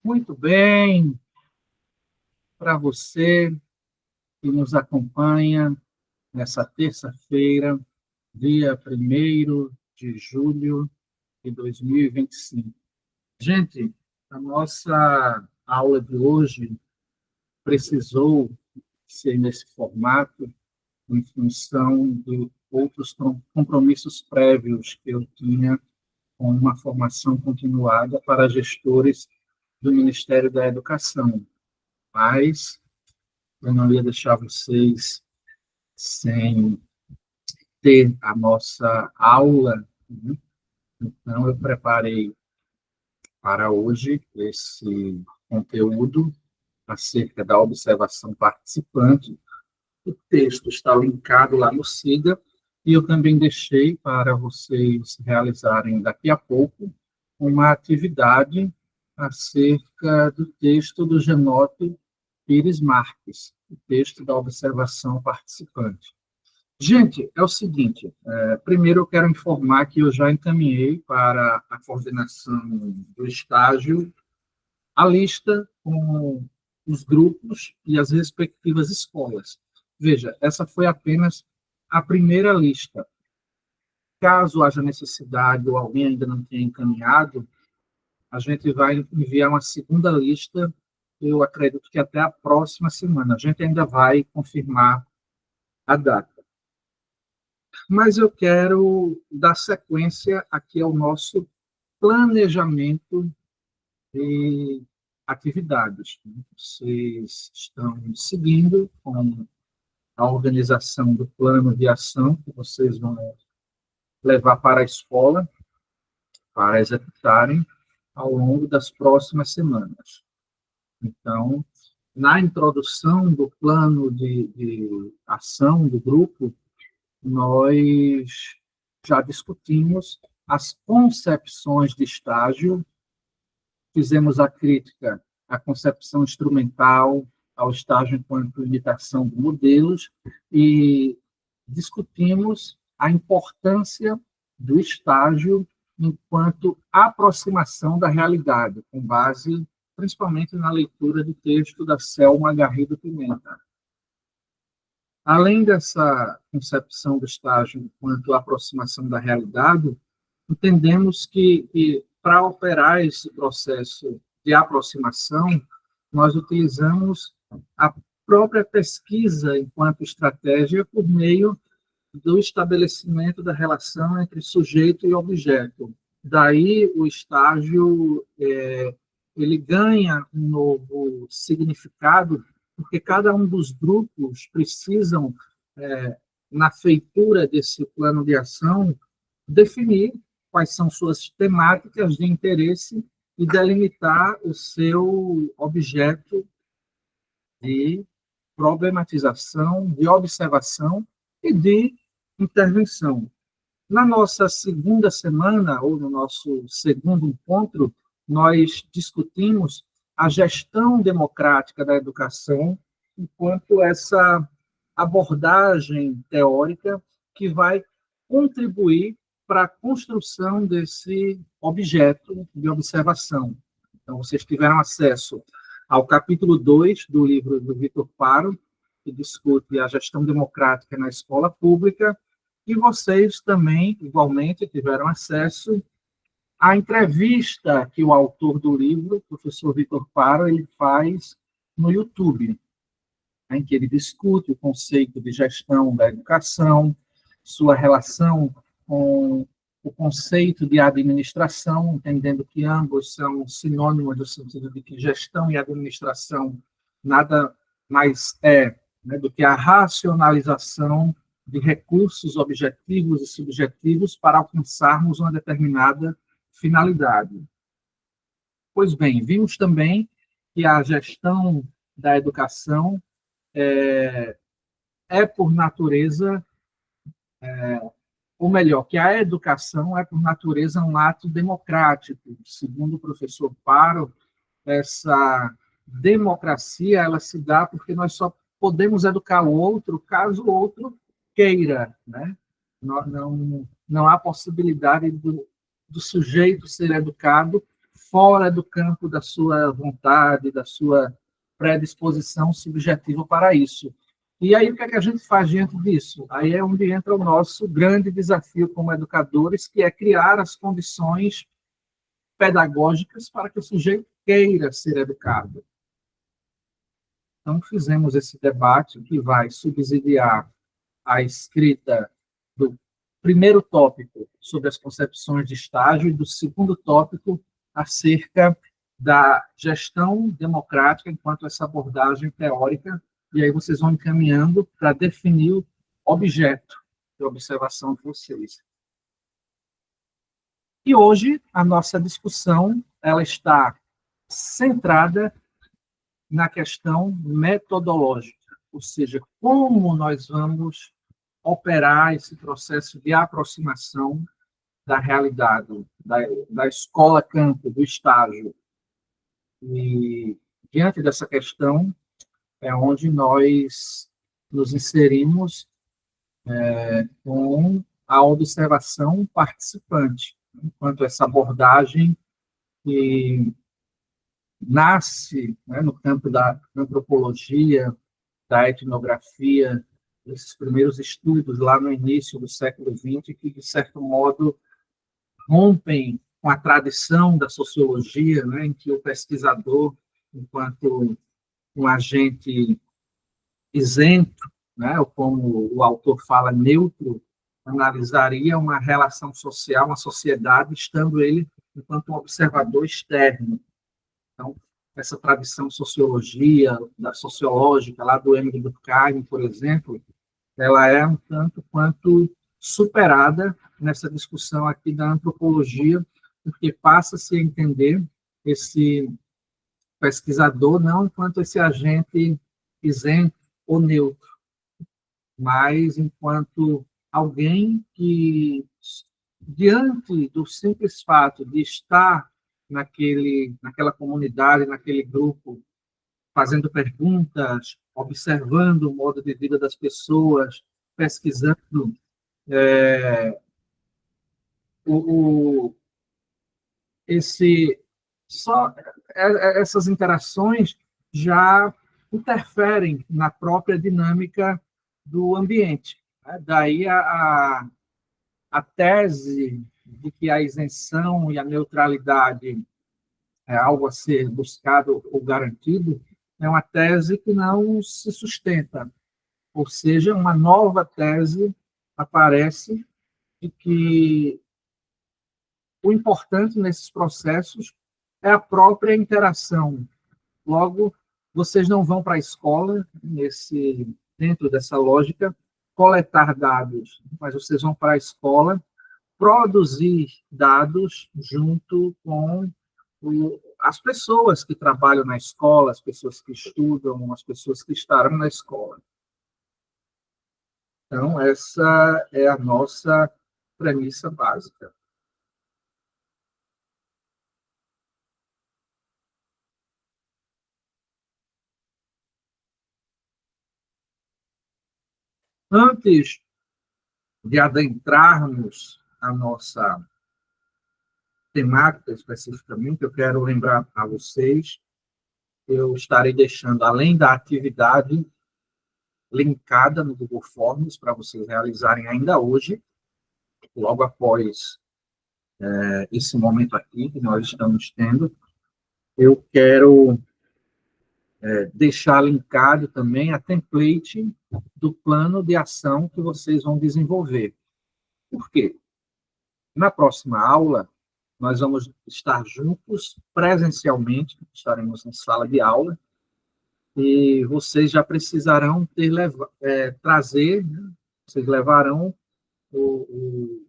Muito bem, para você que nos acompanha nessa terça-feira, dia 1º de julho de 2025. Gente, a nossa aula de hoje precisou ser nesse formato em função de outros compromissos prévios que eu tinha com uma formação continuada para gestores do Ministério da Educação. Mas eu não ia deixar vocês sem ter a nossa aula, né? Então eu preparei para hoje esse conteúdo acerca da observação participante. O texto está linkado lá no SIGA, e eu também deixei para vocês realizarem daqui a pouco uma atividade acerca do texto do Genote Pires Marques, o texto da observação participante. Gente, é o seguinte, primeiro eu quero informar que eu já encaminhei para a coordenação do estágio a lista com os grupos e as respectivas escolas. Veja, essa foi apenas a primeira lista. Caso haja necessidade ou alguém ainda não tenha encaminhado, a gente vai enviar uma segunda lista, eu acredito que até a próxima semana. A gente ainda vai confirmar a data. Mas eu quero dar sequência aqui ao nosso planejamento de atividades. Vocês estão seguindo com a organização do plano de ação que vocês vão levar para a escola, para executarem ao longo das próximas semanas. Então, na introdução do plano de ação do grupo, nós já discutimos as concepções de estágio, fizemos a crítica à concepção instrumental, ao estágio enquanto imitação de modelos, e discutimos a importância do estágio enquanto aproximação da realidade, com base principalmente na leitura do texto da Selma Garrido Pimenta. Além dessa concepção do estágio enquanto aproximação da realidade, entendemos que para operar esse processo de aproximação, nós utilizamos a própria pesquisa enquanto estratégia por meio do estabelecimento da relação entre sujeito e objeto. Daí o estágio ele ganha um novo significado, porque cada um dos grupos precisam, na feitura desse plano de ação, definir quais são suas temáticas de interesse e delimitar o seu objeto de problematização, de observação e de intervenção. Na nossa segunda semana, ou no nosso segundo encontro, nós discutimos a gestão democrática da educação enquanto essa abordagem teórica que vai contribuir para a construção desse objeto de observação. Então, vocês tiveram acesso ao capítulo 2 do livro do Vitor Paro, que discute a gestão democrática na escola pública, e vocês também, igualmente, tiveram acesso à entrevista que o autor do livro, o professor Vitor Paro, ele faz no YouTube, em que ele discute o conceito de gestão da educação, sua relação com o conceito de administração, entendendo que ambos são sinônimos no sentido de que gestão e administração nada mais do que a racionalização de recursos objetivos e subjetivos para alcançarmos uma determinada finalidade. Pois bem, vimos também que a gestão da educação é por natureza, ou melhor, que a educação é por natureza um ato democrático. Segundo o professor Paro, essa democracia ela se dá porque nós só podemos educar o outro caso o outro queira, né? Não há possibilidade do sujeito ser educado fora do campo da sua vontade, da sua predisposição subjetiva para isso. E aí, o que é que a gente faz diante disso? Aí é onde entra o nosso grande desafio como educadores, que é criar as condições pedagógicas para que o sujeito queira ser educado. Então, fizemos esse debate que vai subsidiar a escrita do primeiro tópico sobre as concepções de estágio e do segundo tópico acerca da gestão democrática enquanto essa abordagem teórica, e aí vocês vão encaminhando para definir o objeto de observação de vocês. E hoje a nossa discussão ela está centrada na questão metodológica, ou seja, como nós vamos operar esse processo de aproximação da realidade, da escola-campo, do estágio. E, diante dessa questão, é onde nós nos inserimos com a observação participante, enquanto essa abordagem que nasce, né, no campo da antropologia, da etnografia, esses primeiros estudos lá no início do século XX, que, de certo modo, rompem com a tradição da sociologia, né, em que o pesquisador, enquanto um agente isento, né, ou como o autor fala, neutro, analisaria uma relação social, uma sociedade, estando ele enquanto um observador externo. Então, essa tradição sociológica, lá do Emile Durkheim, por exemplo, ela é um tanto quanto superada nessa discussão aqui da antropologia, porque passa-se a entender esse pesquisador não enquanto esse agente isento ou neutro, mas enquanto alguém que, diante do simples fato de estar naquela comunidade, naquele grupo, fazendo perguntas, observando o modo de vida das pessoas, pesquisando essas interações já interferem na própria dinâmica do ambiente. Daí a tese de que a isenção e a neutralidade é algo a ser buscado ou garantido, é uma tese que não se sustenta. Ou seja, uma nova tese aparece de que o importante nesses processos é a própria interação. Logo, vocês não vão para a escola, dentro dessa lógica, coletar dados, mas vocês vão para a escola produzir dados junto com as pessoas que trabalham na escola, as pessoas que estudam, as pessoas que estarão na escola. Então, essa é a nossa premissa básica. Antes de adentrarmos a nossa temática especificamente, eu quero lembrar a vocês, eu estarei deixando, além da atividade linkada no Google Forms, para vocês realizarem ainda hoje, logo após esse momento aqui que nós estamos tendo, eu quero deixar linkado também a template do plano de ação que vocês vão desenvolver. Por quê? Na próxima aula, nós vamos estar juntos presencialmente, estaremos em sala de aula, e vocês já precisarão trazer, né, vocês levarão o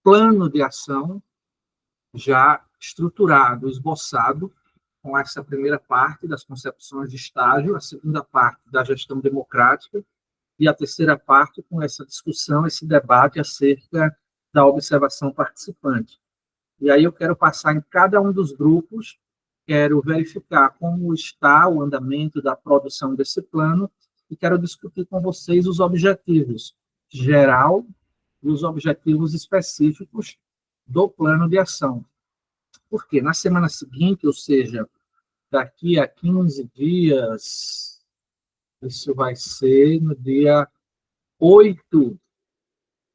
plano de ação já estruturado, esboçado, com essa primeira parte das concepções de estágio, a segunda parte da gestão democrática, e a terceira parte com essa discussão, esse debate acerca da observação participante. E aí eu quero passar em cada um dos grupos, quero verificar como está o andamento da produção desse plano e quero discutir com vocês os objetivos geral e os objetivos específicos do plano de ação. Por quê? Na semana seguinte, ou seja, daqui a 15 dias, isso vai ser no dia 8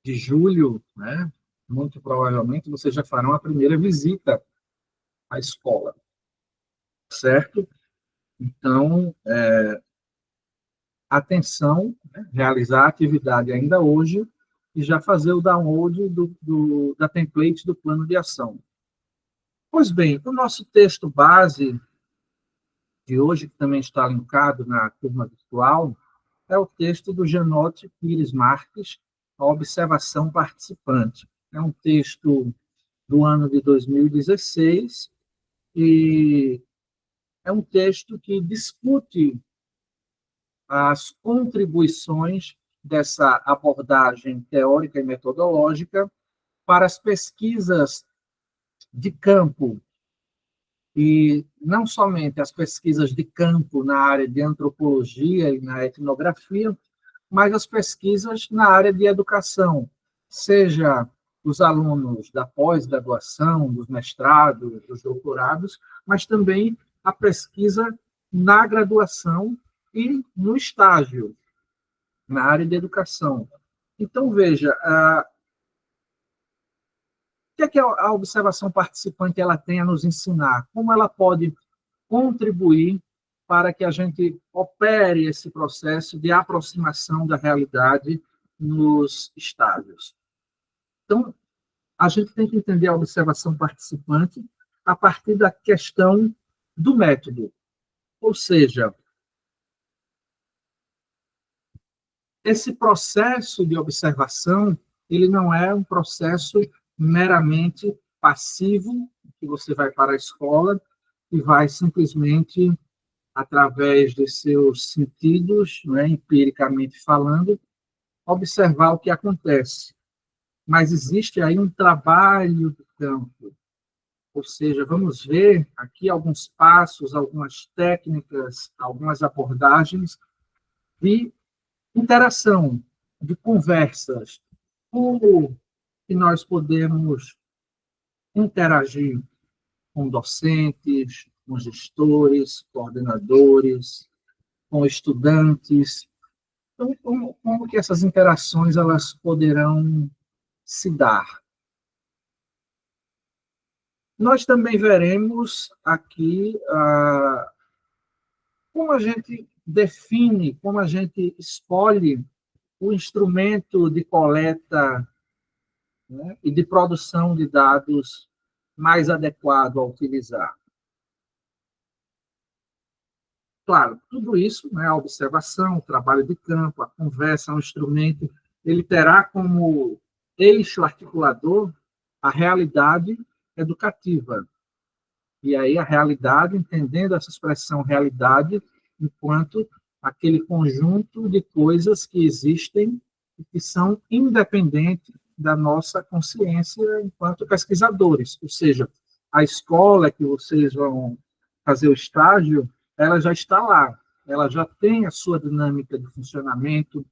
de julho, né? Muito provavelmente vocês já farão a primeira visita à escola, certo? Então, atenção, né? Realizar a atividade ainda hoje e já fazer o download da template do plano de ação. Pois bem, o nosso texto base de hoje, que também está linkado na turma virtual, é o texto do Janote Pires Marques, A Observação Participante. É um texto do ano de 2016 e é um texto que discute as contribuições dessa abordagem teórica e metodológica para as pesquisas de campo, e não somente as pesquisas de campo na área de antropologia e na etnografia, mas as pesquisas na área de educação, seja os alunos da pós-graduação, dos mestrados, dos doutorados, mas também a pesquisa na graduação e no estágio, na área de educação. Então, veja, o que é que a observação participante ela tem a nos ensinar? Como ela pode contribuir para que a gente opere esse processo de aproximação da realidade nos estágios. Então, a gente tem que entender a observação participante a partir da questão do método. Ou seja, esse processo de observação, ele não é um processo meramente passivo, que você vai para a escola e vai simplesmente, através de seus sentidos, né, empiricamente falando, observar o que acontece. Mas existe aí um trabalho de campo, ou seja, vamos ver aqui alguns passos, algumas técnicas, algumas abordagens de interação, de conversas, como que nós podemos interagir com docentes, com gestores, coordenadores, com estudantes. Então, como que essas interações elas poderão se dar? Nós também veremos aqui como a gente define, como a gente escolhe o instrumento de coleta, né, e de produção de dados mais adequado a utilizar. Claro, tudo isso, né, a observação, o trabalho de campo, a conversa, um instrumento, ele terá como eixo articulador a realidade educativa. E aí a realidade, entendendo essa expressão realidade, enquanto aquele conjunto de coisas que existem e que são independentes da nossa consciência enquanto pesquisadores. Ou seja, a escola que vocês vão fazer o estágio, ela já está lá, ela já tem a sua dinâmica de funcionamento,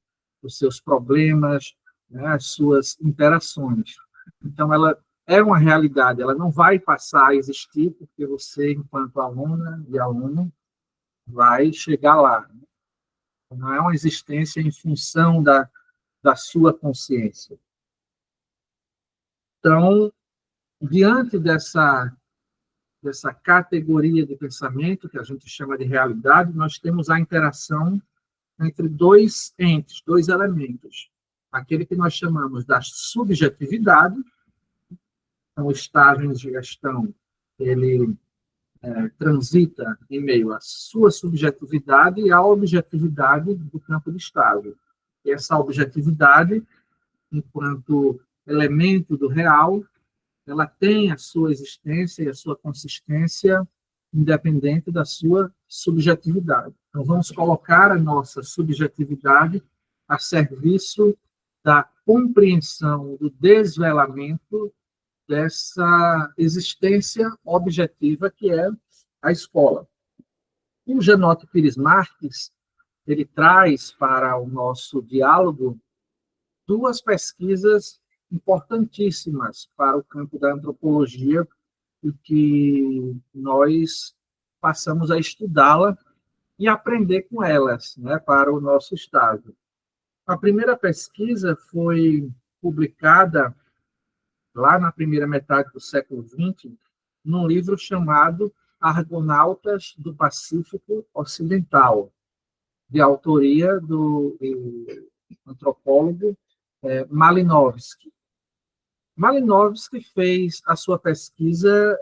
os seus problemas, né, as suas interações. Então, ela é uma realidade, ela não vai passar a existir porque você, enquanto aluna e aluno, vai chegar lá. Não é uma existência em função da sua consciência. Então, diante dessa categoria de pensamento, que a gente chama de realidade, nós temos a interação entre dois entes, dois elementos. Aquele que nós chamamos da subjetividade, então, o estágio de gestão, ele transita em meio à sua subjetividade e à objetividade do campo de estágio. E essa objetividade, enquanto elemento do real, ela tem a sua existência e a sua consistência independente da sua subjetividade. Então, vamos colocar a nossa subjetividade a serviço da compreensão, do desvelamento dessa existência objetiva que é a escola. O Janote Pires Marques, ele traz para o nosso diálogo duas pesquisas importantíssimas para o campo da antropologia e que nós passamos a estudá-la e aprender com elas, né, para o nosso estágio. A primeira pesquisa foi publicada lá na primeira metade do século XX, num livro chamado Argonautas do Pacífico Ocidental, de autoria do antropólogo Malinowski. Malinowski fez a sua pesquisa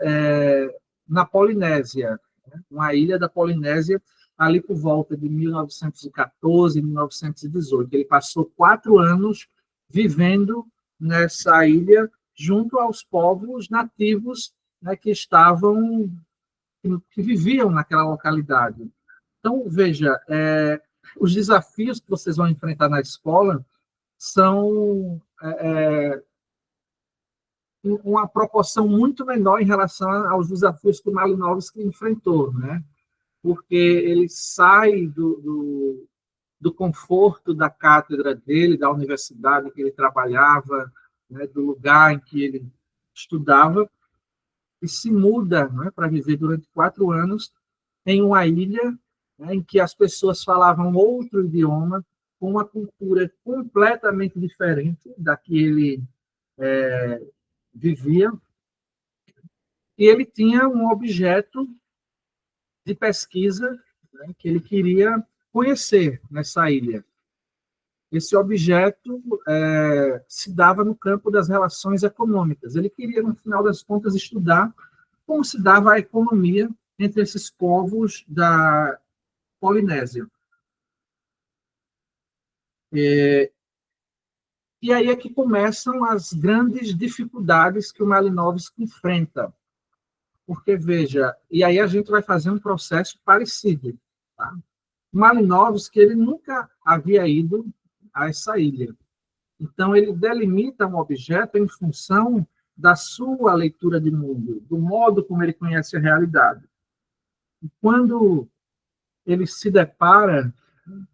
na Polinésia, né, uma ilha da Polinésia, ali por volta de 1914, 1918. Ele passou 4 anos vivendo nessa ilha, junto aos povos nativos, né, que viviam naquela localidade. Então, veja, os desafios que vocês vão enfrentar na escola são uma proporção muito menor em relação aos desafios que o Malinowski enfrentou, né? Porque ele sai do conforto da cátedra dele, da universidade que ele trabalhava, né, do lugar em que ele estudava, e se muda, né, para viver durante 4 anos em uma ilha, né, em que as pessoas falavam outro idioma, com uma cultura completamente diferente da que ele vivia, e ele tinha um objeto de pesquisa, né, que ele queria conhecer nessa ilha. Esse objeto se dava no campo das relações econômicas. Ele queria, no final das contas, estudar como se dava a economia entre esses povos da Polinésia. E aí é que começam as grandes dificuldades que o Malinowski enfrenta. Porque, veja, e aí a gente vai fazer um processo parecido. Tá? O Malinowski, ele nunca havia ido a essa ilha. Então, ele delimita um objeto em função da sua leitura de mundo, do modo como ele conhece a realidade. E quando ele se depara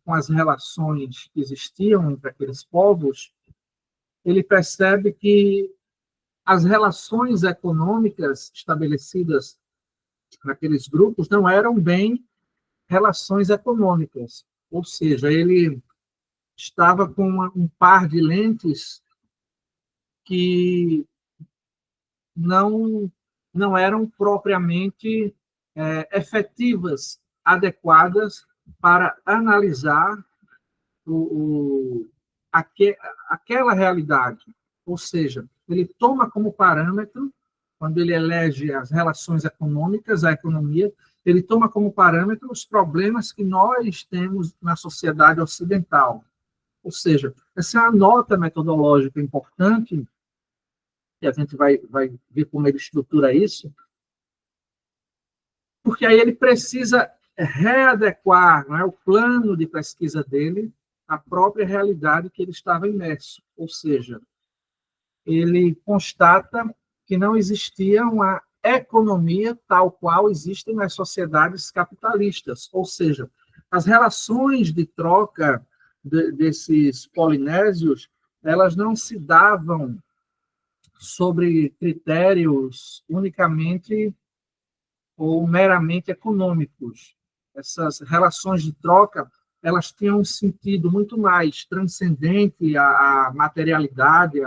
com as relações que existiam entre aqueles povos, ele percebe que as relações econômicas estabelecidas naqueles grupos não eram bem relações econômicas. Ou seja, ele estava com um par de lentes que não eram propriamente efetivas, adequadas para analisar aquela realidade. Ou seja, ele toma como parâmetro, quando ele elege as relações econômicas, a economia, ele toma como parâmetro os problemas que nós temos na sociedade ocidental. Ou seja, essa é uma nota metodológica importante, e a gente vai ver como ele estrutura isso, porque aí ele precisa readequar, não é, o plano de pesquisa dele à própria realidade que ele estava imerso. Ou seja, ele constata que não existia uma economia tal qual existem nas sociedades capitalistas. Ou seja, as relações de troca desses polinésios, elas não se davam sobre critérios unicamente ou meramente econômicos. Essas relações de troca, elas tinham um sentido muito mais transcendente à materialidade,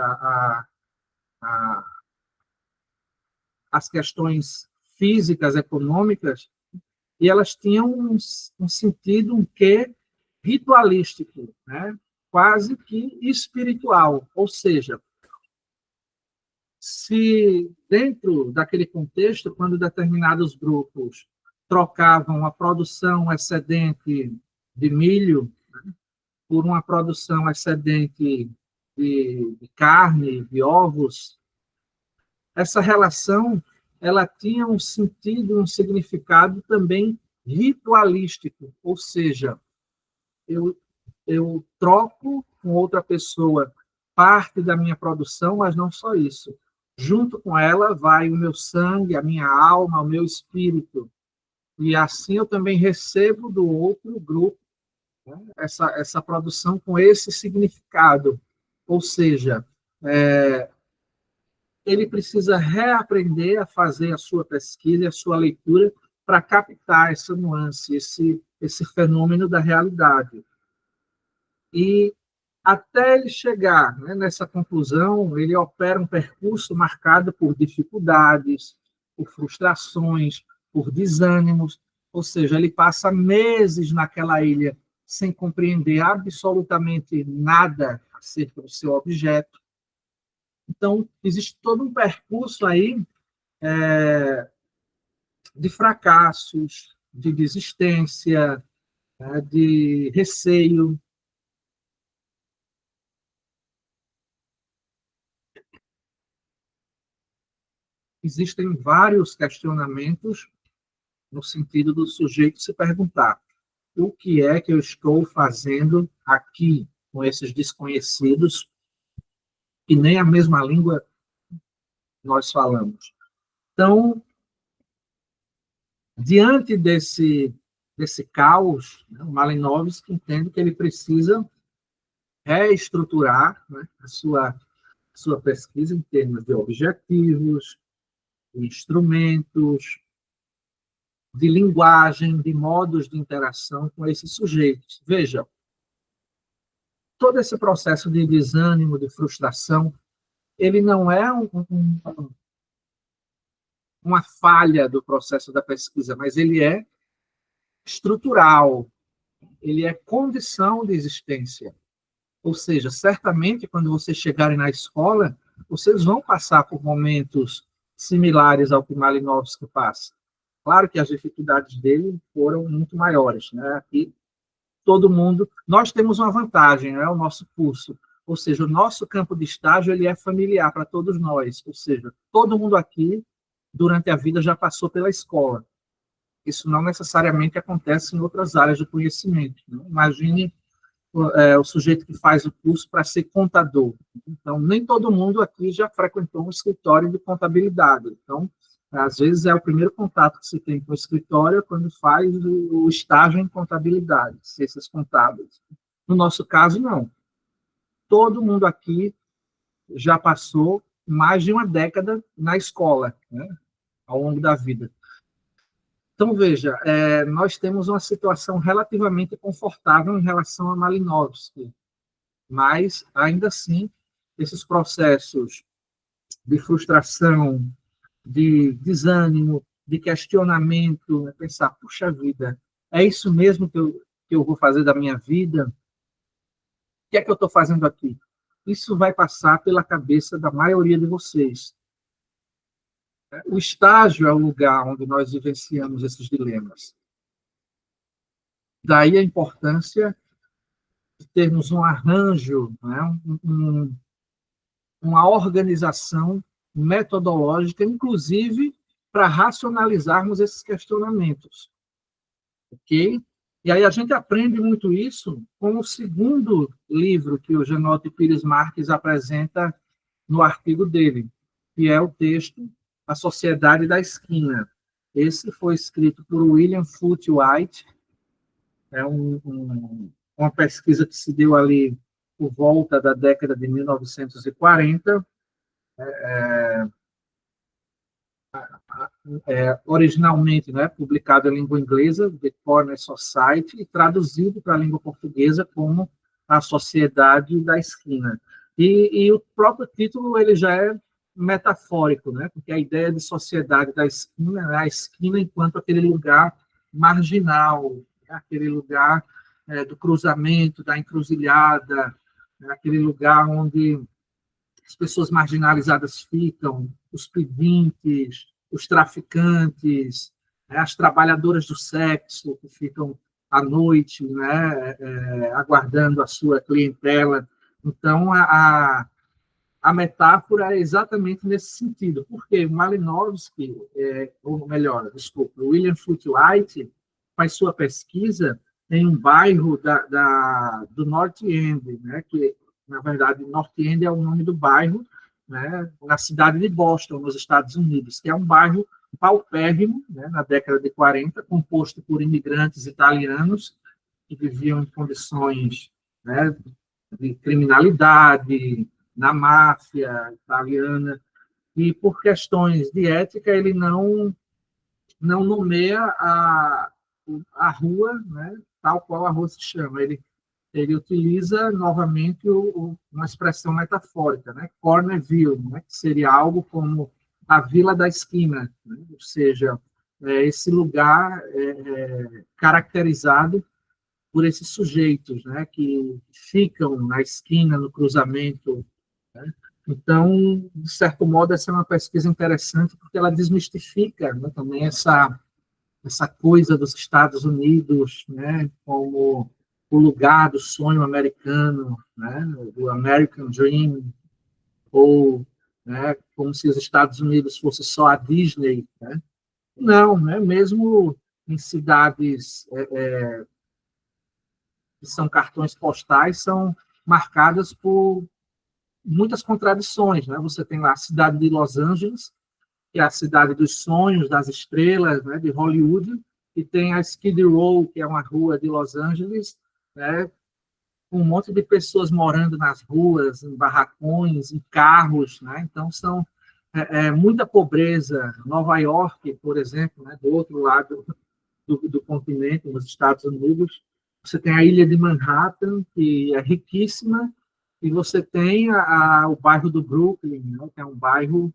às questões físicas, econômicas, e elas tinham um sentido, um quê ritualístico, né? Quase que espiritual. Ou seja, se dentro daquele contexto, quando determinados grupos trocavam a produção excedente de milho, né, por uma produção excedente de carne, de ovos, essa relação ela tinha um sentido, um significado também ritualístico, ou seja, eu troco com outra pessoa parte da minha produção, mas não só isso. Junto com ela vai o meu sangue, a minha alma, o meu espírito. E assim eu também recebo do outro grupo, né, essa produção com esse significado. Ou seja, ele precisa reaprender a fazer a sua pesquisa e a sua leitura para captar essa nuance, esse fenômeno da realidade. E até ele chegar, né, nessa conclusão, ele opera um percurso marcado por dificuldades, por frustrações, por desânimos, ou seja, ele passa meses naquela ilha sem compreender absolutamente nada acerca do seu objeto. Então, existe todo um percurso aí de fracassos, de desistência, né, de receio. Existem vários questionamentos no sentido do sujeito se perguntar: o que é que eu estou fazendo aqui com esses desconhecidos que nem a mesma língua nós falamos? Então, diante desse caos, né, o Malinowski entende que ele precisa reestruturar, né, a sua pesquisa em termos de objetivos, de instrumentos, de linguagem, de modos de interação com esses sujeitos. Veja, todo esse processo de desânimo, de frustração, ele não é uma falha do processo da pesquisa, mas ele é estrutural, ele é condição de existência. Ou seja, certamente, quando vocês chegarem na escola, vocês vão passar por momentos similares ao que Malinowski passa. Claro que as dificuldades dele foram muito maiores, né? Aqui, todo mundo... Nós temos uma vantagem, né? O nosso curso. Ou seja, o nosso campo de estágio ele é familiar para todos nós. Ou seja, todo mundo aqui, durante a vida, já passou pela escola. Isso não necessariamente acontece em outras áreas do conhecimento, né? Imagine o sujeito que faz o curso para ser contador. Então, nem todo mundo aqui já frequentou um escritório de contabilidade. Então, às vezes é o primeiro contato que se tem com o escritório quando faz o estágio em contabilidade, ciências contábeis. No nosso caso, não. Todo mundo aqui já passou mais de uma década na escola, né, ao longo da vida. Então, veja, nós temos uma situação relativamente confortável em relação a Malinowski, mas, ainda assim, esses processos de frustração, de desânimo, de questionamento, pensar, puxa vida, é isso mesmo que eu vou fazer da minha vida? O que é que eu estou fazendo aqui? Isso vai passar pela cabeça da maioria de vocês. O estágio é o lugar onde nós vivenciamos esses dilemas. Daí a importância de termos um arranjo, né, uma organização metodológica, inclusive para racionalizarmos esses questionamentos. Ok? E aí a gente aprende muito isso com o segundo livro que o Genote Pires Marques apresenta no artigo dele, que é o texto A Sociedade da Esquina. Esse foi escrito por William Foote White, é uma pesquisa que se deu ali por volta da década de 1940, originalmente, né, publicado em língua inglesa, The Corner Society, e traduzido para a língua portuguesa como A Sociedade da Esquina. E o próprio título ele já é metafórico, né, porque a ideia de sociedade da esquina é a esquina enquanto aquele lugar marginal, aquele lugar do cruzamento, da encruzilhada, aquele lugar onde as pessoas marginalizadas ficam, os pedintes, os traficantes, né, as trabalhadoras do sexo que ficam à noite, né, aguardando a sua clientela. Então, a metáfora é exatamente nesse sentido, porque Malinowski, ou melhor, desculpa, William Foote White faz sua pesquisa em um bairro do North End, né, que, na verdade, North End é o nome do bairro, né, na cidade de Boston, nos Estados Unidos, que é um bairro paupérrimo, né, na década de 40, composto por imigrantes italianos que viviam em condições, né, de criminalidade, na máfia italiana. e por questões de ética ele não nomeia a rua, né, tal qual a rua se chama. Ele utiliza novamente uma expressão metafórica, né, Cornerville, né, que seria algo como a Vila da Esquina, né, ou seja, esse lugar caracterizado por esses sujeitos, né, que ficam na esquina, no cruzamento, né? Então, de certo modo, essa é uma pesquisa interessante porque ela desmistifica, né, também essa coisa dos Estados Unidos, né, como o lugar do sonho americano, né, do American Dream, ou, né, como se os Estados Unidos fosse só a Disney, né? Não, né, mesmo em cidades que são cartões postais, são marcadas por muitas contradições, né? Você tem lá a cidade de Los Angeles, que é a cidade dos sonhos, das estrelas, né, de Hollywood, e tem a Skid Row, que é uma rua de Los Angeles, né, com um monte de pessoas morando nas ruas, em barracões, em carros, né? Então são muita pobreza. Nova York, por exemplo, né, do outro lado do continente, nos Estados Unidos, você tem a ilha de Manhattan, que é riquíssima, e você tem o bairro do Brooklyn, né, que é um bairro,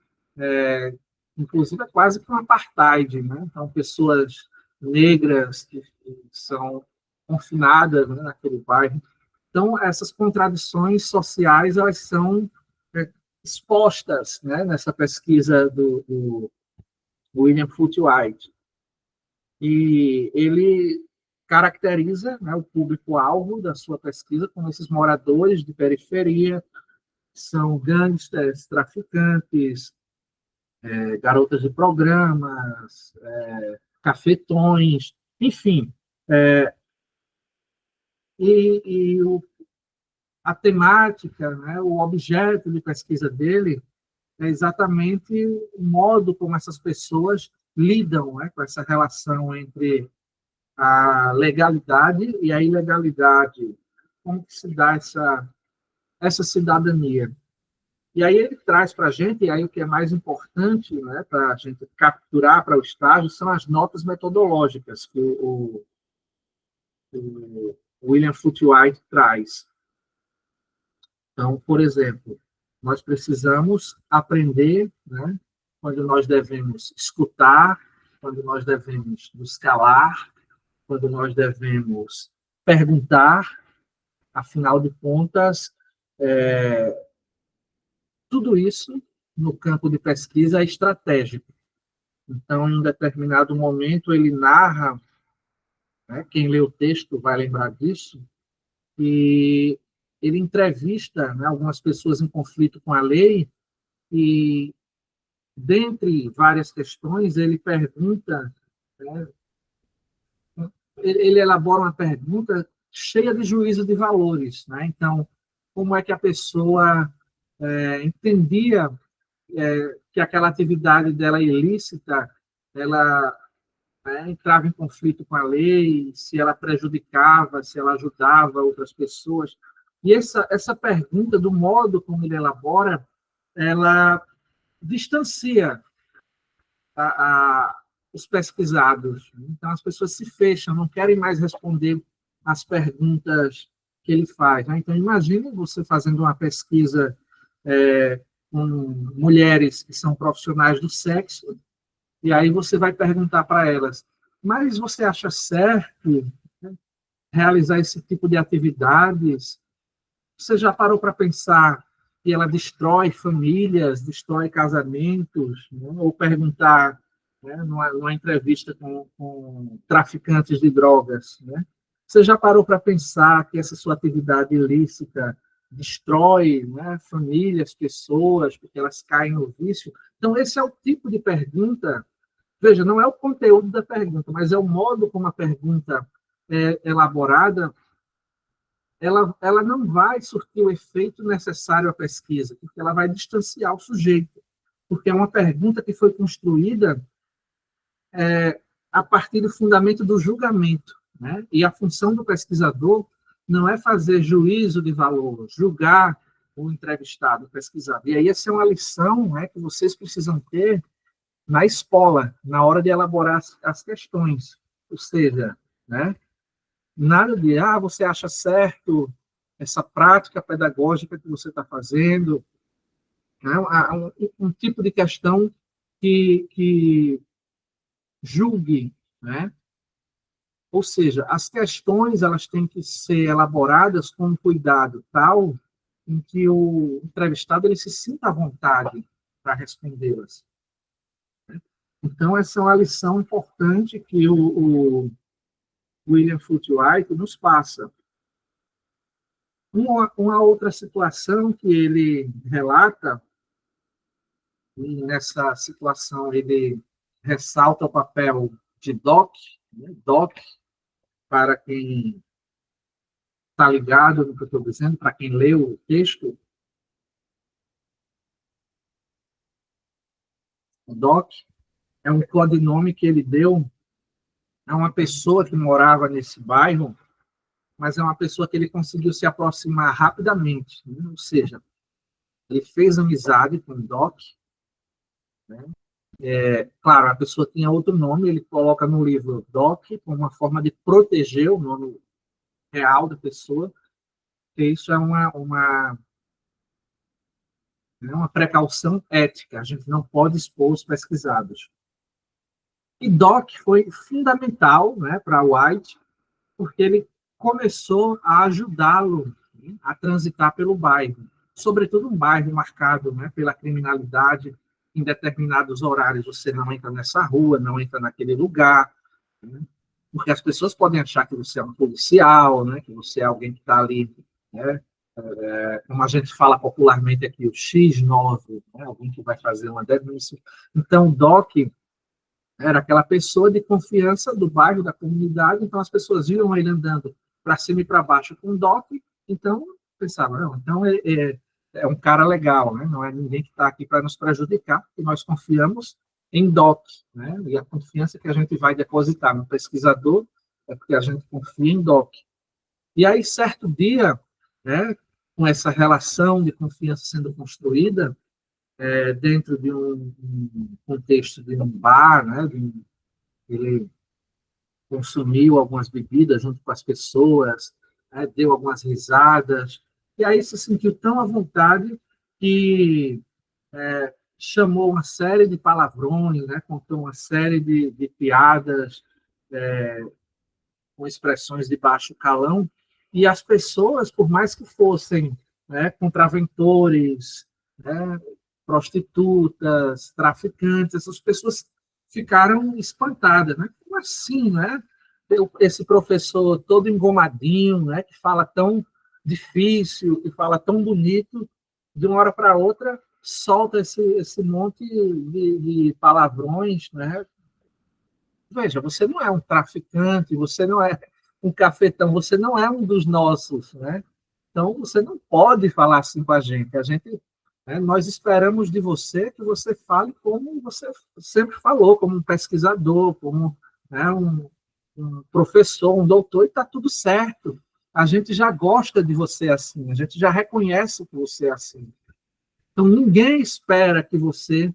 inclusive, é quase que um apartheid, né? Então, pessoas negras que são confinadas, né, naquele bairro. Então, essas contradições sociais, elas são expostas, né, nessa pesquisa do William Foote White. E ele caracteriza, né, o público-alvo da sua pesquisa como esses moradores de periferia, são gangsters, traficantes, garotas de programas, cafetões, enfim. A temática, né, o objeto de pesquisa dele é exatamente o modo como essas pessoas lidam, né, com essa relação entre a legalidade e a ilegalidade, como que se dá essa cidadania. E aí ele traz para a gente, e aí o que é mais importante, né, para a gente capturar para o estágio, são as notas metodológicas que o William Foote White traz. Então, por exemplo, nós precisamos aprender, né, quando nós devemos escutar, quando nós devemos nos calar, quando nós devemos perguntar, afinal de contas, tudo isso no campo de pesquisa é estratégico. Então, em um determinado momento, ele narra, né, quem lê o texto vai lembrar disso, e ele entrevista, né, algumas pessoas em conflito com a lei, e, dentre várias questões, ele pergunta, né, ele elabora uma pergunta cheia de juízo de valores, né? Então, como é que a pessoa entendia que aquela atividade dela ilícita, ela, né, entrava em conflito com a lei, se ela prejudicava, se ela ajudava outras pessoas. E essa pergunta, do modo como ele elabora, ela distancia os pesquisados. Então, as pessoas se fecham, não querem mais responder as perguntas que ele faz, né? Então, imagine você fazendo uma pesquisa com mulheres que são profissionais do sexo, e aí você vai perguntar para elas, mas você acha certo, né, realizar esse tipo de atividades? Você já parou para pensar que ela destrói famílias, destrói casamentos, né? Ou perguntar, né, numa entrevista com traficantes de drogas, né? Você já parou para pensar que essa sua atividade ilícita destrói, né, famílias, pessoas, porque elas caem no vício? Então, esse é o tipo de pergunta. Veja, não é o conteúdo da pergunta, mas é o modo como a pergunta é elaborada. Ela não vai surtir o efeito necessário à pesquisa, porque ela vai distanciar o sujeito, porque é uma pergunta que foi construída a partir do fundamento do julgamento, né? E a função do pesquisador não é fazer juízo de valor, julgar o entrevistado, o pesquisador. E aí essa é uma lição, né, que vocês precisam ter na escola, na hora de elaborar as questões. Ou seja, né, nada de, você acha certo essa prática pedagógica que você está fazendo, né, um tipo de questão que julgue, né? Ou seja, as questões elas têm que ser elaboradas com um cuidado tal em que o entrevistado ele se sinta à vontade para respondê-las. Então, essa é uma lição importante que o William Foote-White nos passa. Uma outra situação que ele relata, e nessa situação ele ressalta o papel de Doc, né? Doc, para quem está ligado no que eu estou dizendo, para quem leu o texto, o Doc é um codinome que ele deu a uma pessoa que morava nesse bairro, mas é uma pessoa que ele conseguiu se aproximar rapidamente, né? Ou seja, ele fez amizade com o Doc, né? Claro, a pessoa tinha outro nome, ele coloca no livro Doc como uma forma de proteger o nome real da pessoa, que isso é uma precaução ética, a gente não pode expor os pesquisados. E Doc foi fundamental, né, para White, porque ele começou a ajudá-lo, né, a transitar pelo bairro, sobretudo um bairro marcado, né, pela criminalidade. Em determinados horários você não entra nessa rua, não entra naquele lugar, né, porque as pessoas podem achar que você é um policial, né, que você é alguém que está ali, né, como a gente fala popularmente aqui, o X9, né, alguém que vai fazer uma denúncia. Então, o Doc era aquela pessoa de confiança do bairro, da comunidade, então as pessoas viam ele andando para cima e para baixo com o Doc, então pensavam, não, então é um cara legal, né? Não é ninguém que está aqui para nos prejudicar, porque nós confiamos em Doc, né? E a confiança que a gente vai depositar no pesquisador é porque a gente confia em Doc. E aí, certo dia, né, com essa relação de confiança sendo construída, dentro de um contexto de um bar, né, ele consumiu algumas bebidas junto com as pessoas, né, deu algumas risadas, e aí se sentiu tão à vontade que chamou uma série de palavrões, né, contou uma série de piadas com expressões de baixo calão, e as pessoas, por mais que fossem, né, contraventores, né, prostitutas, traficantes, essas pessoas ficaram espantadas, né? Como assim, né? Esse professor todo engomadinho, né, que fala tão difícil, que fala tão bonito, de uma hora para outra solta esse monte de palavrões, né? Veja, você não é um traficante, você não é um cafetão, você não é um dos nossos, né? Então, você não pode falar assim com a gente. Né, nós esperamos de você que você fale como você sempre falou, como um pesquisador, como, né, um professor, um doutor, e está tudo certo. A gente já gosta de você assim, a gente já reconhece que você é assim. Então, ninguém espera que você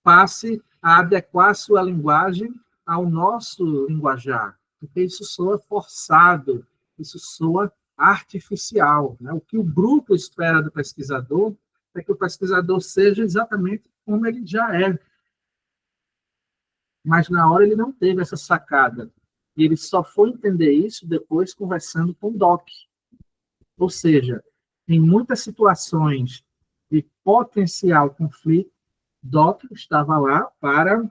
passe a adequar sua linguagem ao nosso linguajar, porque isso soa forçado, isso soa artificial. Né? O que o grupo espera do pesquisador é que o pesquisador seja exatamente como ele já é. Mas na hora ele não teve essa sacada. E ele só foi entender isso depois conversando com o Doc. Ou seja, em muitas situações de potencial conflito, Doc estava lá para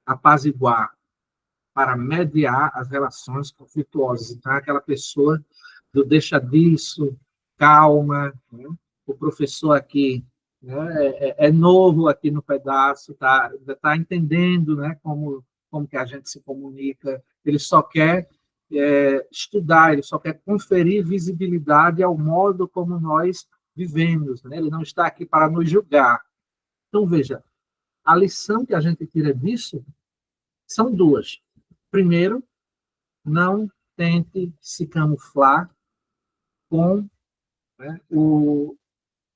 apaziguar, para mediar as relações conflituosas. Então, aquela pessoa do deixa disso, calma, né? O professor aqui, né, é novo aqui no pedaço, tá entendendo, né, como que a gente se comunica, ele só quer estudar, ele só quer conferir visibilidade ao modo como nós vivemos, né? Ele não está aqui para nos julgar. Então, veja, a lição que a gente tira disso são duas. Primeiro, não tente se camuflar com né,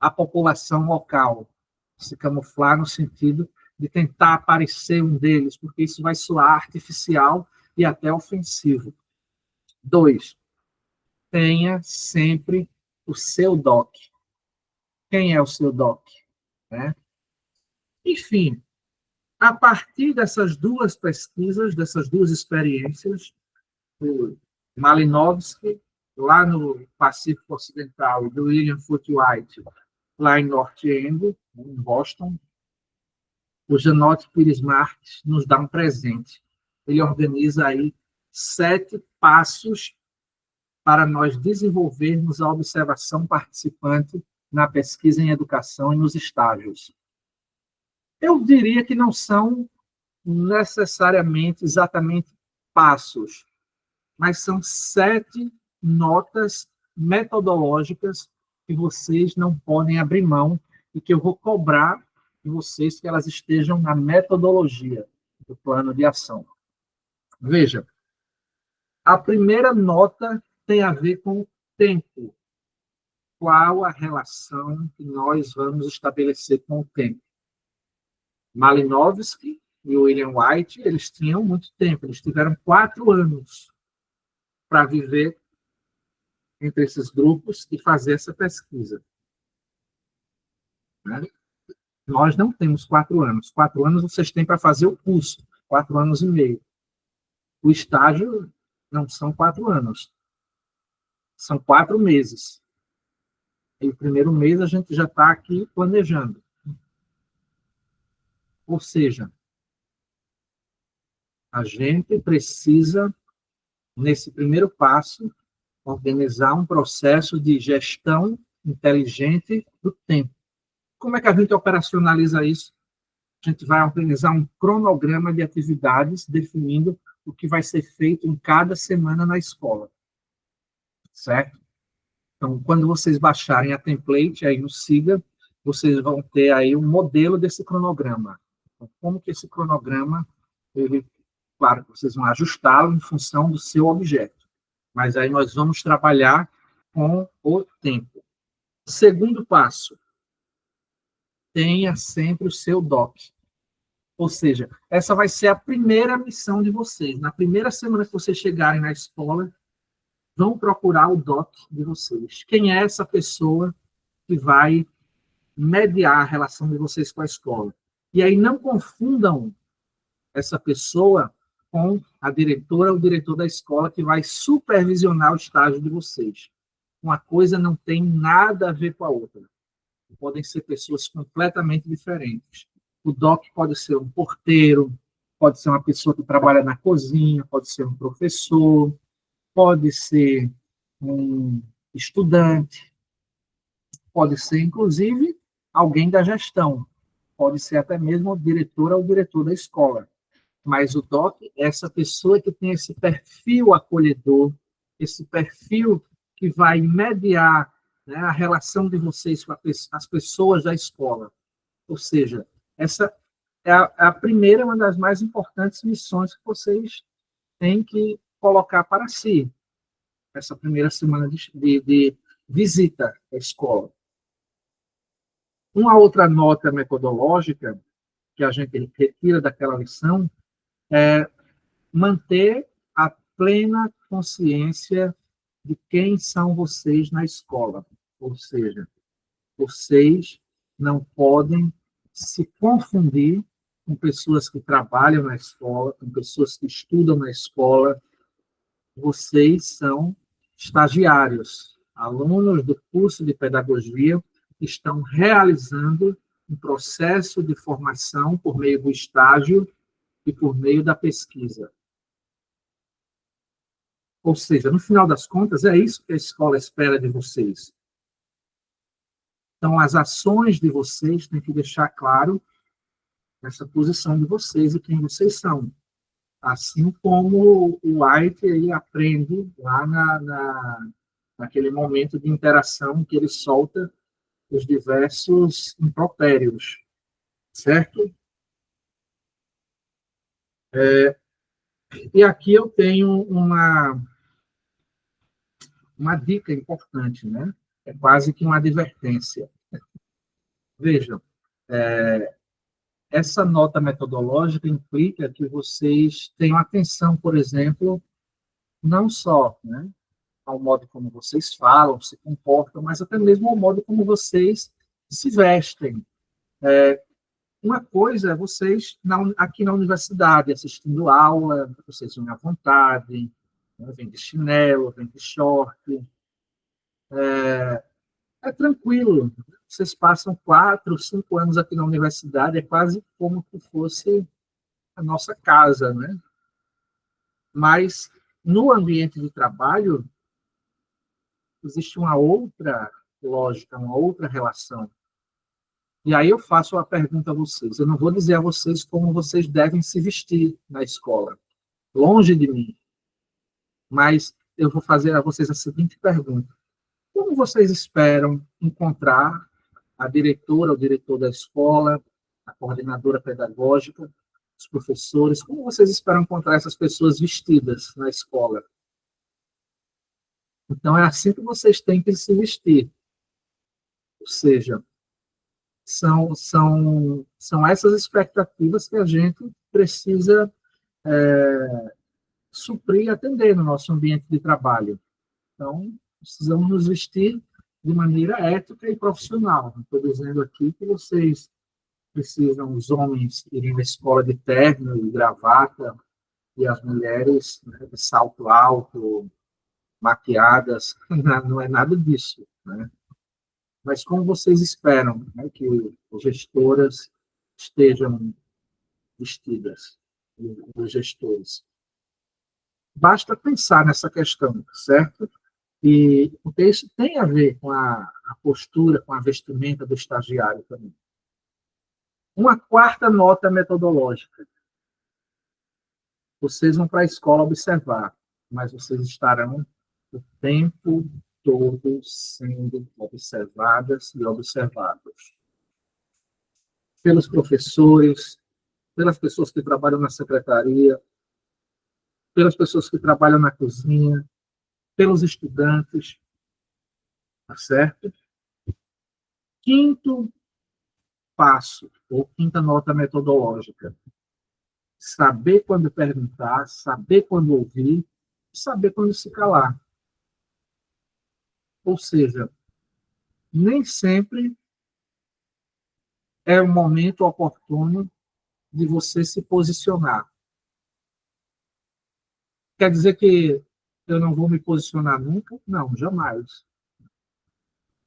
a população local, se camuflar no sentido de tentar aparecer um deles, porque isso vai soar artificial e até ofensivo. 2, tenha sempre o seu DOC. Quem é o seu DOC? Né? Enfim, a partir dessas duas pesquisas, dessas duas experiências, do Malinowski, lá no Pacífico Ocidental, e do William Foote White, lá em North End, em Boston, o Janote Pires Marques nos dá um presente. Ele organiza aí 7 passos para nós desenvolvermos a observação participante na pesquisa em educação e nos estágios. Eu diria que não são necessariamente exatamente passos, mas são 7 notas metodológicas que vocês não podem abrir mão e que eu vou cobrar de vocês que elas estejam na metodologia do plano de ação. Veja, a primeira nota tem a ver com o tempo. Qual a relação que nós vamos estabelecer com o tempo? Malinowski e William White, eles tinham muito tempo, eles tiveram 4 anos para viver entre esses grupos e fazer essa pesquisa. Né? Nós não temos 4 anos. 4 anos vocês têm para fazer o curso, 4 anos e meio. O estágio não são 4 anos, são 4 meses. E o primeiro mês a gente já está aqui planejando. Ou seja, a gente precisa, nesse primeiro passo, organizar um processo de gestão inteligente do tempo. Como é que a gente operacionaliza isso? A gente vai organizar um cronograma de atividades definindo o que vai ser feito em cada semana na escola. Certo? Então, quando vocês baixarem a template aí no Siga, vocês vão ter aí um modelo desse cronograma. Então, como que esse cronograma, claro, vocês vão ajustá-lo em função do seu objeto. Mas aí nós vamos trabalhar com o tempo. Segundo passo, tenha sempre o seu DOC. Ou seja, essa vai ser a primeira missão de vocês. Na primeira semana que vocês chegarem na escola, vão procurar o DOC de vocês. Quem é essa pessoa que vai mediar a relação de vocês com a escola? E aí não confundam essa pessoa com a diretora ou o diretor da escola que vai supervisionar o estágio de vocês. Uma coisa não tem nada a ver com a outra. Podem ser pessoas completamente diferentes. O DOC pode ser um porteiro, pode ser uma pessoa que trabalha na cozinha, pode ser um professor, pode ser um estudante, pode ser, inclusive, alguém da gestão, pode ser até mesmo o diretor ou diretor da escola. Mas o DOC é essa pessoa que tem esse perfil acolhedor, esse perfil que vai mediar, né, a relação de vocês com as pessoas da escola. Ou seja, essa é a primeira, uma das mais importantes missões que vocês têm que colocar para si, essa primeira semana de visita à escola. Uma outra nota metodológica que a gente retira daquela lição é manter a plena consciência de quem são vocês na escola. Ou seja, vocês não podem se confundir com pessoas que trabalham na escola, com pessoas que estudam na escola. Vocês são estagiários, alunos do curso de pedagogia que estão realizando um processo de formação por meio do estágio e por meio da pesquisa. Ou seja, no final das contas, é isso que a escola espera de vocês. Então, as ações de vocês têm que deixar claro essa posição de vocês e quem vocês são. Assim como o White ele aprende lá naquele momento de interação que ele solta os diversos impropérios, certo? E aqui eu tenho uma dica importante, né? É quase que uma advertência. Vejam, essa nota metodológica implica que vocês tenham atenção, por exemplo, não só, né, ao modo como vocês falam, se comportam, mas até mesmo ao modo como vocês se vestem. Uma coisa é vocês, aqui na universidade, assistindo aula, vocês vêm à vontade, né, vêm de chinelo, vêm de short, é tranquilo. Vocês passam 4, 5 anos aqui na universidade, é quase como se fosse a nossa casa, né? Mas no ambiente de trabalho existe uma outra lógica, uma outra relação. E aí eu faço uma pergunta a vocês. Eu não vou dizer a vocês como vocês devem se vestir na escola, longe de mim. Mas eu vou fazer a vocês a seguinte pergunta: como vocês esperam encontrar a diretora, o diretor da escola, a coordenadora pedagógica, os professores? Como vocês esperam encontrar essas pessoas vestidas na escola? Então, é assim que vocês têm que se vestir. Ou seja, são essas expectativas que a gente precisa suprir e atender no nosso ambiente de trabalho. Então, precisamos nos vestir de maneira ética e profissional. Não estou dizendo aqui que vocês precisam, os homens, irem na escola de terno e gravata, e as mulheres, né, de salto alto, maquiadas. Não é nada disso, né? Mas como vocês esperam, né, que as gestoras estejam vestidas, os gestores? Basta pensar nessa questão, certo? E porque isso tem a ver com a postura, com a vestimenta do estagiário também. Uma quarta nota metodológica. Vocês vão para a escola observar, mas vocês estarão o tempo todo sendo observadas e observados pelos professores, pelas pessoas que trabalham na secretaria, pelas pessoas que trabalham na cozinha, pelos estudantes, tá certo? Quinto passo, ou quinta nota metodológica: saber quando perguntar, saber quando ouvir, saber quando se calar. Ou seja, nem sempre é o momento oportuno de você se posicionar. Quer dizer que eu não vou me posicionar nunca? Não, jamais.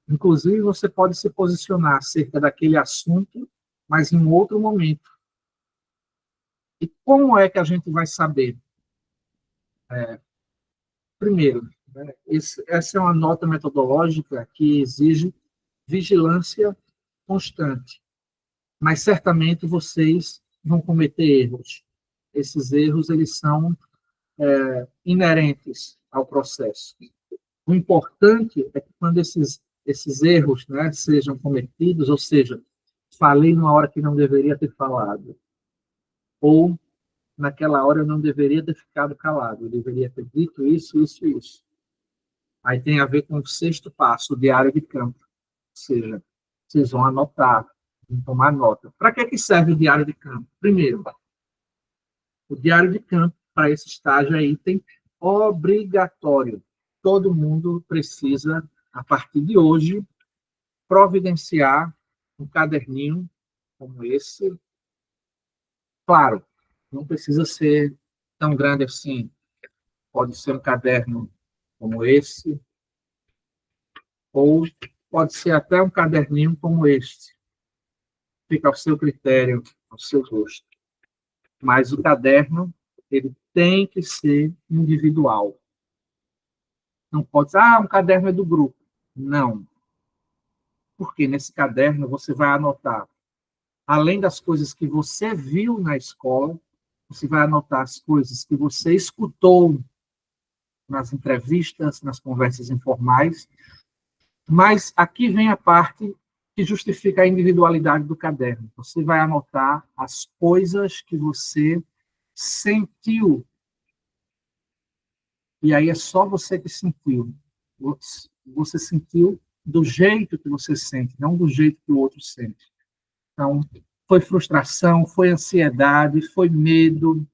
Inclusive, você pode se posicionar acerca daquele assunto, mas em outro momento. E como é que a gente vai saber? Primeiro, né, essa é uma nota metodológica que exige vigilância constante. Mas certamente vocês vão cometer erros. Esses erros, eles são inerentes ao processo. O importante é que quando esses erros, né, sejam cometidos, ou seja, falei numa hora que não deveria ter falado, ou naquela hora eu não deveria ter ficado calado, eu deveria ter dito isso, isso e isso. Aí tem a ver com o sexto passo, o diário de campo. Ou seja, vocês vão anotar, vão tomar nota. Para que serve o diário de campo? Primeiro, o diário de campo, para esse estágio, é item obrigatório. Todo mundo precisa, a partir de hoje, providenciar um caderninho como esse. Claro, não precisa ser tão grande assim. Pode ser um caderno como esse, ou pode ser até um caderninho como este. Fica ao seu critério, ao seu gosto. Mas o caderno, ele tem que ser individual. Não pode ser, um caderno é do grupo. Não. Porque nesse caderno você vai anotar, além das coisas que você viu na escola, você vai anotar as coisas que você escutou nas entrevistas, nas conversas informais. Mas aqui vem a parte que justifica a individualidade do caderno. Você vai anotar as coisas que você sentiu. E aí é só você que sentiu. Você sentiu do jeito que você sente, não do jeito que o outro sente. Então, foi frustração, foi ansiedade, foi medo,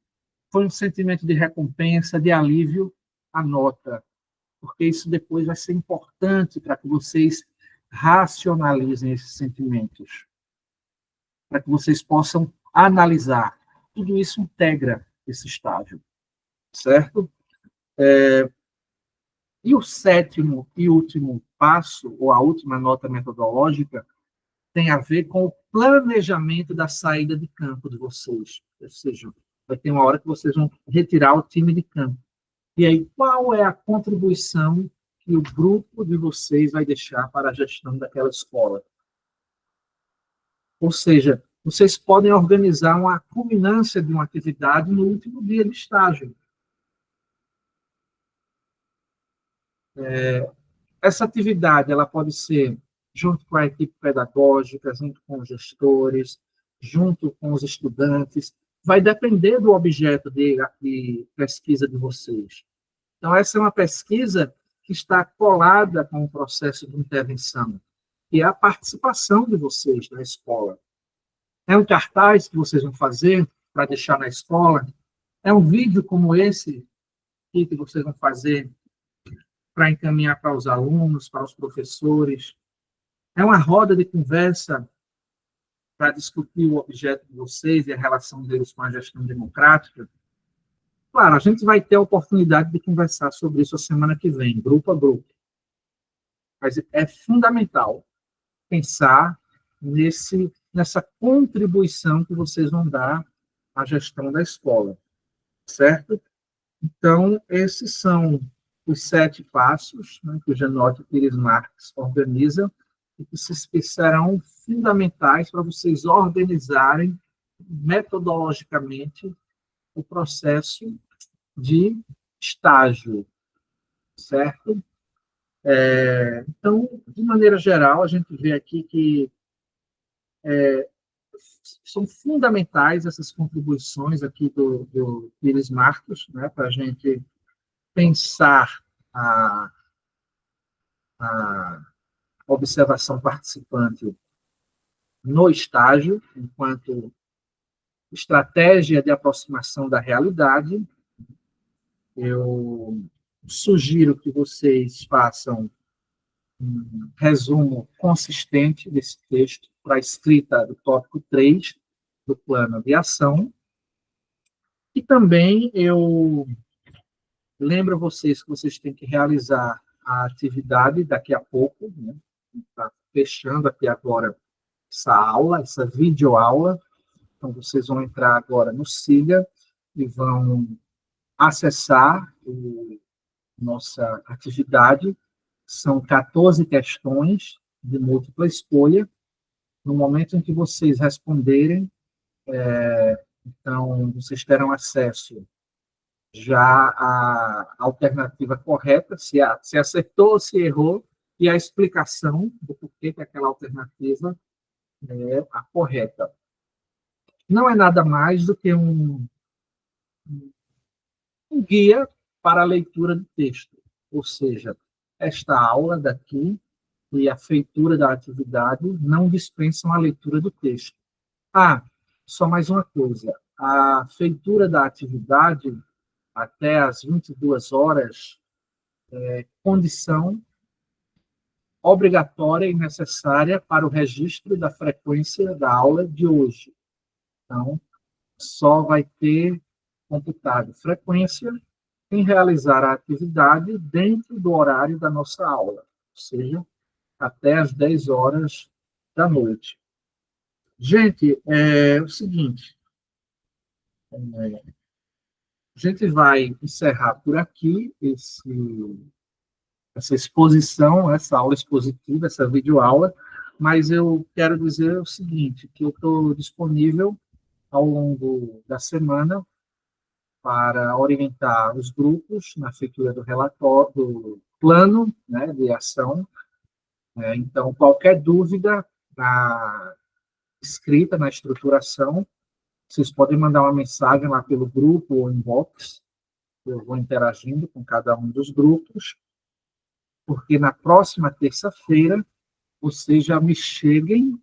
foi um sentimento de recompensa, de alívio, anota, porque isso depois vai ser importante para que vocês racionalizem esses sentimentos, para que vocês possam analisar. Tudo isso integra esse estágio, certo? E o sétimo e último passo, ou a última nota metodológica, tem a ver com o planejamento da saída de campo de vocês. Ou seja, vai ter uma hora que vocês vão retirar o time de campo. E aí, qual é a contribuição que o grupo de vocês vai deixar para a gestão daquela escola? Ou seja, vocês podem organizar uma culminância de uma atividade no último dia de estágio. Essa atividade ela pode ser junto com a equipe pedagógica, junto com os gestores, junto com os estudantes. Vai depender do objeto de pesquisa de vocês. Então, essa é uma pesquisa que está colada com o processo de intervenção, que é a participação de vocês na escola. É um cartaz que vocês vão fazer para deixar na escola? É um vídeo como esse que vocês vão fazer para encaminhar para os alunos, para os professores? É uma roda de conversa para discutir o objeto de vocês e a relação deles com a gestão democrática? Claro, a gente vai ter a oportunidade de conversar sobre isso a semana que vem, grupo a grupo. Mas é fundamental pensar nessa contribuição que vocês vão dar à gestão da escola, certo? Então, esses são os 7 passos, né, que o Genote Pires Marques organiza e que serão fundamentais para vocês organizarem metodologicamente o processo de estágio, certo? Então, de maneira geral, a gente vê aqui que são fundamentais essas contribuições aqui do Pires Marcos, né, para a gente pensar a observação participante no estágio, enquanto estratégia de aproximação da realidade. Eu sugiro que vocês façam um resumo consistente desse texto para a escrita do tópico 3 do plano de ação. E também eu lembro vocês que vocês têm que realizar a atividade daqui a pouco, né? Está fechando aqui agora essa aula, essa videoaula. Então, vocês vão entrar agora no Siga e vão acessar nossa atividade. São 14 questões de múltipla escolha. No momento em que vocês responderem, então, vocês terão acesso já à alternativa correta, se acertou ou se errou, e a explicação do porquê que aquela alternativa é a correta. Não é nada mais do que um guia para a leitura do texto, ou seja, esta aula daqui e a feitura da atividade não dispensam a leitura do texto. Só mais uma coisa, a feitura da atividade até às 22 horas é condição obrigatória e necessária para o registro da frequência da aula de hoje. Então, só vai ter computado frequência em realizar a atividade dentro do horário da nossa aula, ou seja, até às 10 horas da noite. Gente, é o seguinte, a gente vai encerrar por aqui essa exposição, essa aula expositiva, essa videoaula, mas eu quero dizer o seguinte, que eu estou disponível ao longo da semana para orientar os grupos na feitura do relatório, do plano, né, de ação. Então, qualquer dúvida escrita na estruturação, vocês podem mandar uma mensagem lá pelo grupo ou inbox, eu vou interagindo com cada um dos grupos, porque na próxima terça-feira vocês já me cheguem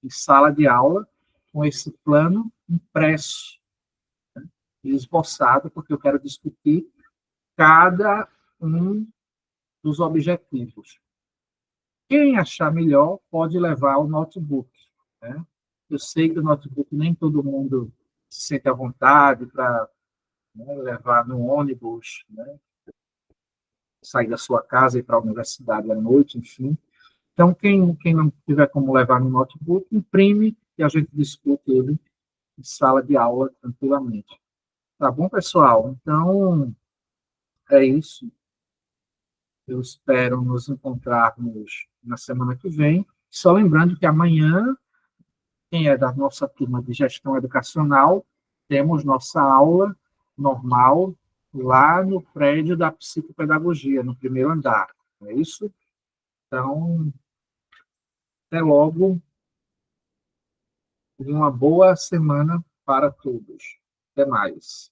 em sala de aula com esse plano impresso e esboçado, porque eu quero discutir cada um dos objetivos. Quem achar melhor pode levar o notebook, né? Eu sei que o notebook nem todo mundo se sente à vontade para, né, levar no ônibus, né, sair da sua casa e ir para a universidade à noite, enfim. Então, quem não tiver como levar no notebook, imprime e a gente discute ele em sala de aula tranquilamente. Tá bom, pessoal? Então, é isso. Eu espero nos encontrarmos na semana que vem. Só lembrando que amanhã, quem é da nossa turma de gestão educacional, temos nossa aula normal lá no prédio da psicopedagogia, no primeiro andar. Não é isso? Então, até logo e uma boa semana para todos. Até mais.